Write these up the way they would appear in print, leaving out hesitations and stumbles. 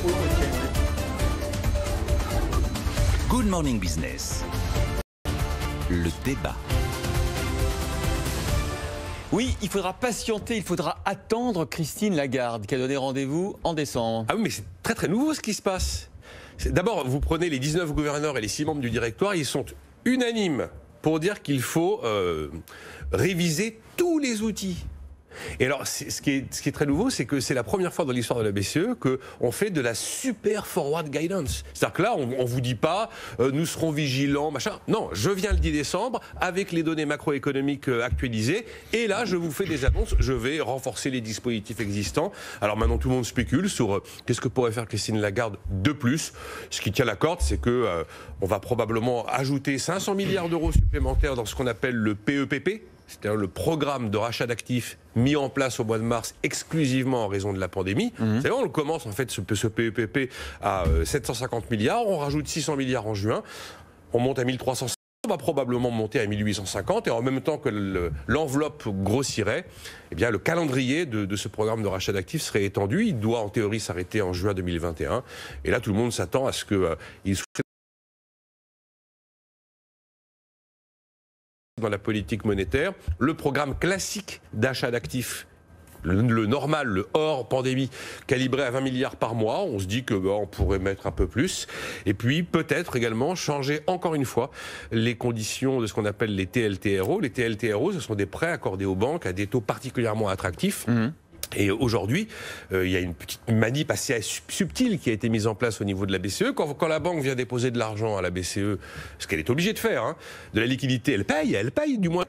au week-end. Good Morning Business. Le débat. Oui, il faudra patienter, il faudra attendre Christine Lagarde qui a donné rendez-vous en décembre. Ah oui, mais c'est très très nouveau ce qui se passe. D'abord, vous prenez les 19 gouverneurs et les 6 membres du directoire, ils sont unanimes pour dire qu'il faut réviser tous les outils. Et alors, ce qui est très nouveau, c'est que c'est la première fois dans l'histoire de la BCE qu'on fait de la super forward guidance. C'est-à-dire que là, on ne vous dit pas nous serons vigilants, machin. Non, je viens le 10 décembre avec les données macroéconomiques actualisées et là, je vous fais des annonces. Je vais renforcer les dispositifs existants. Alors maintenant, tout le monde spécule sur qu'est-ce que pourrait faire Christine Lagarde de plus. Ce qui tient la corde, c'est que on va probablement ajouter 500 milliards d'euros supplémentaires dans ce qu'on appelle le PEPP. C'est-à-dire le programme de rachat d'actifs mis en place au mois de mars exclusivement en raison de la pandémie. Vous savez, on commence en fait ce PEPP à 750 milliards, on rajoute 600 milliards en juin, on monte à 1350, on va probablement monter à 1850 et en même temps que l'enveloppe grossirait, eh bien, le calendrier de ce programme de rachat d'actifs serait étendu. Il doit en théorie s'arrêter en juin 2021 et là tout le monde s'attend à ce qu'il soit dans la politique monétaire, le programme classique d'achat d'actifs, le normal, le hors pandémie, calibré à 20 milliards par mois, on se dit que on pourrait mettre un peu plus, et puis peut-être également changer encore une fois les conditions de ce qu'on appelle les TLTRO. Les TLTRO, ce sont des prêts accordés aux banques à des taux particulièrement attractifs. Et aujourd'hui, il y a une petite manip assez subtile qui a été mise en place au niveau de la BCE. Quand la banque vient déposer de l'argent à la BCE, ce qu'elle est obligée de faire, de la liquidité, elle paye du moins.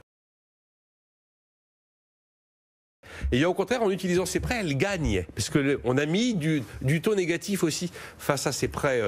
Et au contraire, en utilisant ces prêts, elle gagne. Parce qu'on a mis du taux négatif aussi face à ces prêts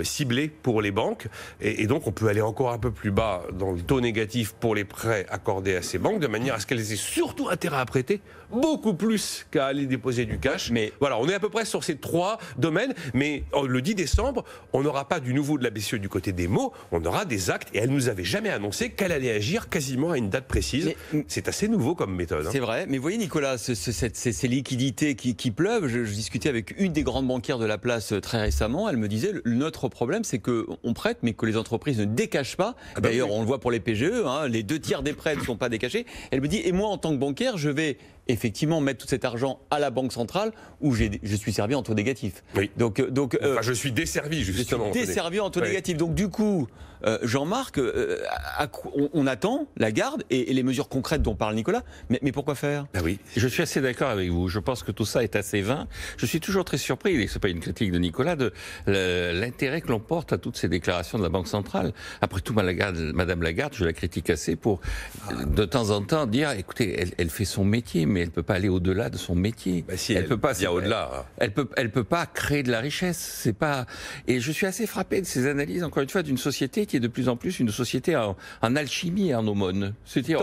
ciblés pour les banques. Et donc, on peut aller encore un peu plus bas dans le taux négatif pour les prêts accordés à ces banques, de manière à ce qu'elles aient surtout intérêt à prêter, beaucoup plus qu'à aller déposer du cash. Mais voilà, on est à peu près sur ces 3 domaines. Mais le 10 décembre, on n'aura pas du nouveau de la BCE du côté des mots, on aura des actes. Et elle ne nous avait jamais annoncé qu'elle allait agir quasiment à une date précise. C'est assez nouveau comme méthode. C'est vrai, mais vous voyez Nicolas, ces liquidités qui pleuvent, je discutais avec une des grandes banquières de la place très récemment, elle me disait notre problème c'est qu'on prête mais que les entreprises ne décachent pas. D'ailleurs on le voit pour les PGE, les 2 tiers des prêts ne sont pas décachés. Elle me dit et moi en tant que banquière je vais effectivement mettre tout cet argent à la Banque centrale où je suis servi en taux négatif. Oui. Donc je suis desservi justement. Je suis desservi en taux négatif. Donc du coup, Jean-Marc, on attend Lagarde et les mesures concrètes dont parle Nicolas. Mais pourquoi faire ? Oui, je suis assez d'accord avec vous. Je pense que tout ça est assez vain. Je suis toujours très surpris, et ce n'est pas une critique de Nicolas, de l'intérêt que l'on porte à toutes ces déclarations de la Banque centrale. Après tout, Madame Lagarde, je la critique assez pour de temps en temps dire, écoutez, elle fait son métier, mais elle ne peut pas aller au-delà de son métier. Si elle peut pas, il y a au-delà. Elle peut pas créer de la richesse. C'est pas. Et je suis assez frappé de ces analyses, encore une fois, d'une société qui est de plus en plus une société en alchimie et en aumône. C'est-à-dire,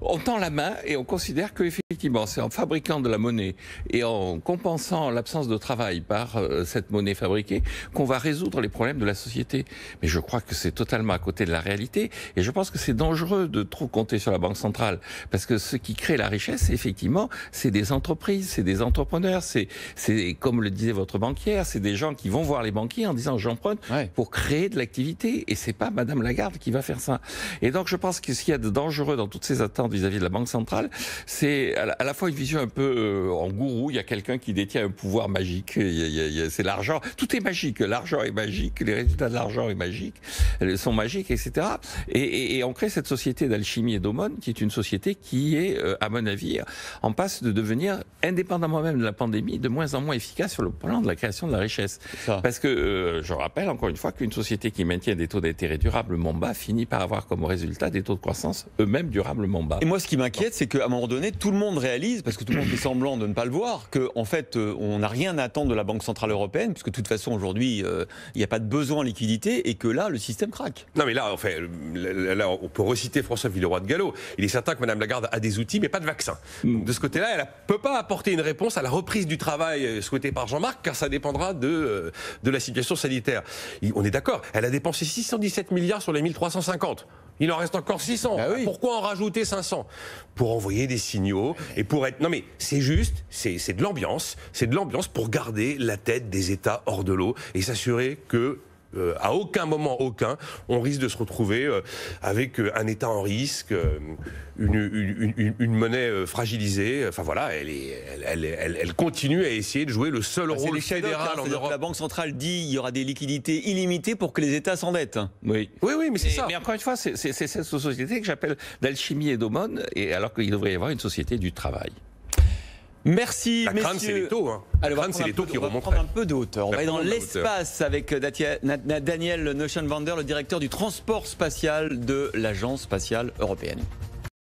on tend la main et on considère qu'effectivement, c'est en fabriquant de la monnaie et en compensant l'absence de travail par cette monnaie fabriquée qu'on va résoudre les problèmes de la société. Mais je crois que c'est totalement à côté de la réalité et je pense que c'est dangereux de trop compter sur la Banque centrale parce que ce qui crée la richesse, c'est effectivement c'est des entreprises, c'est des entrepreneurs, c'est comme le disait votre banquière, c'est des gens qui vont voir les banquiers en disant j'emprunte pour créer de l'activité et c'est pas Madame Lagarde qui va faire ça. Et donc je pense que ce qu'il y a de dangereux dans toutes ces attentes vis-à-vis de la Banque centrale, c'est à la fois une vision un peu en gourou, il y a quelqu'un qui détient un pouvoir magique, c'est l'argent, tout est magique, l'argent est magique, les résultats de l'argent sont magiques, etc. Et on crée cette société d'alchimie et d'aumône qui est une société qui est, à mon avis, en passe de devenir, indépendamment même de la pandémie, de moins en moins efficace sur le plan de la création de la richesse. Parce que, je rappelle encore une fois qu'une société qui maintient des taux d'intérêt durablement bas finit par avoir comme résultat des taux de croissance eux-mêmes durablement bas. Et moi, ce qui m'inquiète, c'est qu'à un moment donné, tout le monde réalise, parce que tout le monde fait semblant de ne pas le voir, qu'en fait, on n'a rien à attendre de la Banque Centrale Européenne, puisque de toute façon, aujourd'hui, il n'y a pas de besoin en liquidité, et que là, le système craque. Non, mais là, enfin, là on peut reciter François Villeroy de Galhau. Il est certain que Mme Lagarde a des outils, mais pas de vaccin. De ce côté-là, elle ne peut pas apporter une réponse à la reprise du travail souhaitée par Jean-Marc, car ça dépendra de la situation sanitaire. On est d'accord, elle a dépensé 617 milliards sur les 1350. Il en reste encore 600. Ah oui. Pourquoi en rajouter 500? Pour envoyer des signaux et pour être... Non mais c'est juste, c'est de l'ambiance. C'est de l'ambiance pour garder la tête des États hors de l'eau et s'assurer que à aucun moment, on risque de se retrouver avec un État en risque, une monnaie fragilisée. Enfin voilà, elle continue à essayer de jouer le seul rôle fédéral en Europe. La Banque centrale dit qu'il y aura des liquidités illimitées pour que les États s'endettent. Oui, mais c'est ça. Mais encore une fois, c'est cette société que j'appelle d'alchimie et d'aumône, et alors qu'il devrait y avoir une société du travail. Merci, la messieurs. crainte, c'est les taux. Hein. Allez, la crainte, c'est les taux qui remontent. On va remonteraient. prendre un peu de hauteur. On va aller dans l'espace avec Daniel Neuschenwander, le directeur du transport spatial de l'Agence spatiale européenne.